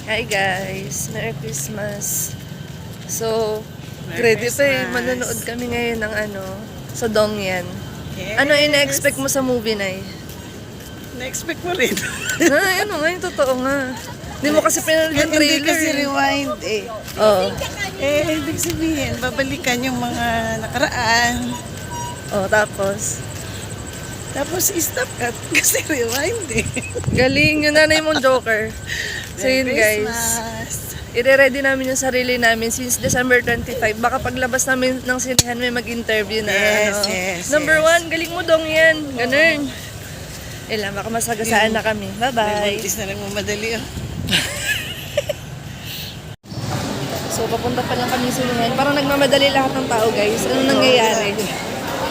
Hi guys, Merry Christmas. So, Merry ready pa eh. Christmas. Manonood kami ngayon ng sa Dongyan. Yes. Ano ina-expect mo sa movie na eh? Na-expect mo rin. Ano nga, yung totoo nga. Hindi mo kasi pinanood yung Hindi trailer kasi eh. rewind eh. Oo. Ibig sabihin, babalikan yung mga nakaraan. Oh, tapos. Tapos stop ka kasi rewind eh. Galing, yung nanay mong Joker. So yun Merry guys. Christmas. I-ready namin yung sarili namin since December 25. Baka paglabas namin ng sinehan may mag-interview na Yes, Number yes. 1, galing mo dong yan. Ganun. Ilan, baka masagasaan na kami. May Bye-bye. buntis na lang mamadali oh. So, papunta pa lang kami sa sinehan. Parang nagmamadali lahat ng tao, guys. Ano nangyayari?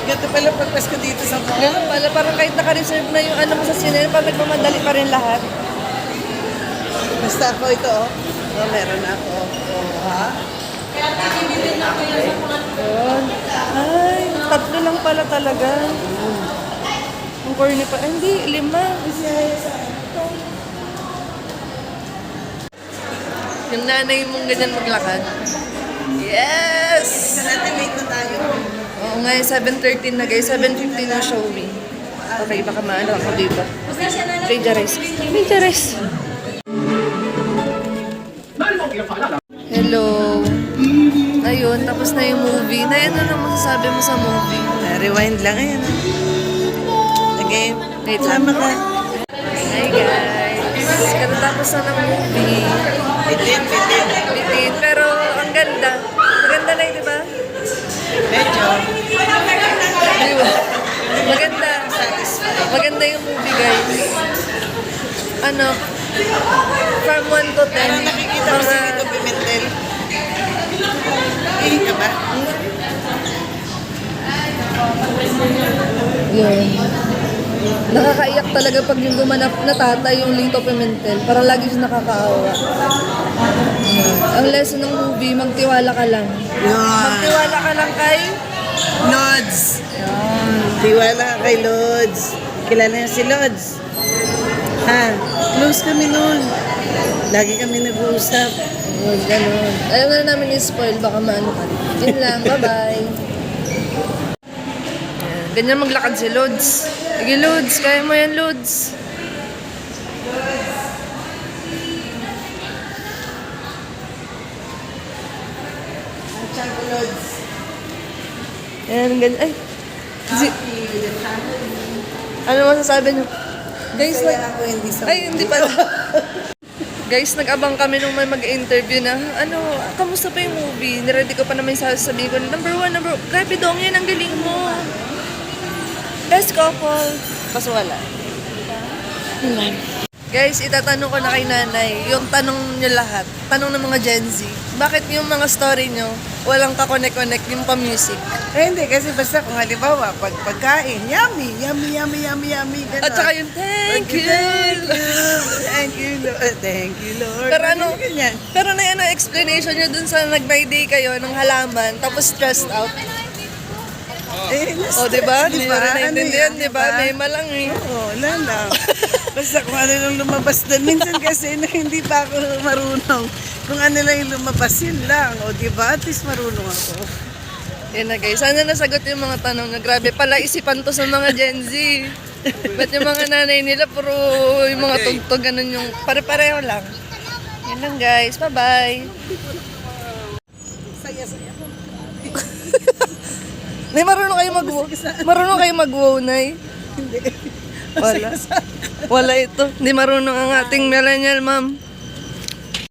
Ganito pala pagpasko dito sa mall. Ganun pala, parang kahit naka-reserve na yung mo sa sinehan, parang nagmamadali pa rin lahat. Basta ako ito oh. Oh, meron ako. Oh, ha? Yun. Ay, 3 lang pala talaga. Ang corny pa. Hindi, 5. Yung nanay mong ganyan maglakad. Yes! Isa natin late na tayo. Oo nga, 7:13 na guys. 7:15 na showing. Okay, baka maano ako dito. Plagiarize. Plagiarize. Hello. Ayun, tapos na yung movie. Na ano na masasabi mo sa movie? Rewind lang yan. Again. Wait lang. Sama ka. Hi guys. Katatapos na ng movie. Bitin. Bitin, pero ang ganda. Maganda na yun, di ba? Medyo. Di ba? Maganda. Maganda yung movie, guys. Ano? From 1 to 10. Parang nakikita mo si Lito Pimentel. Ihi ka ba? Yun. Nakakaiyak talaga pag yung gumanap na tatay yung Lito Pimentel. Parang lagi siya nakakaawa. Ang lesson ng movie, magtiwala ka lang. Yun. Magtiwala ka lang kay... Lods. Tiwala ka kay Lods. Kilala niya si Lods. Ha? Close kami noon. Lagi kami nag-uusap. Yun, ganun. Ayaw na namin i-spoil, baka maano ka. Yun lang, bye-bye. Yan. Ganyan maglakad si Lods. Sige, Lods. Kaya mo yan, Lods. Ang tiyan ko, Lods. Ayan, ganyan. Ay! Ano masasabi niyo? Guys, Kaya ako hindi sa... Ay, hindi pala. Guys, nag-abang kami nung may mag-interview na, kamusta pa yung movie? Niready ko pa naman sasabihin ko, number 1, grabe dong yan, ang galing mo. Best couple. Kaso wala. Guys, itatanong ko na kay nanay, yung tanong niyo lahat, tanong ng mga Gen Z, bakit yung mga story niyo, walang ka-connect-connect yung pa-music? Eh, hindi. Kasi basta kung halimbawa, pag pagkain, yummy. Ganun. At saka yung, thank you. Thank you, Lord. Thank you, Lord. Pero ano, Ganyan. pero na ano explanation nyo dun sa nag-by day kayo ng halaman, tapos stressed out. Eh, O, diba? Hindi diba? mo rin naintindihan, Ano yan, diba? Mema lang eh. Oo, wala lang. Basta kung ano lang lumabas doon. Minsan kasi na hindi pa ako marunong. Kung ano lang yung lumabas, yun lang. O, diba? At least marunong ako. Yan na guys, sana nasagot yung mga tanong na grabe pala isipan to sa mga Gen Z. Ba't yung mga nanay nila puro yung mga tugtog ganun yung pare-pareho lang. Yan lang guys, bye-bye. Saya-saya ko. Nay, marunong kayo mag-wow, Nay? Hindi. Wala. Wala ito. Hindi marunong ang ating millennial, ma'am.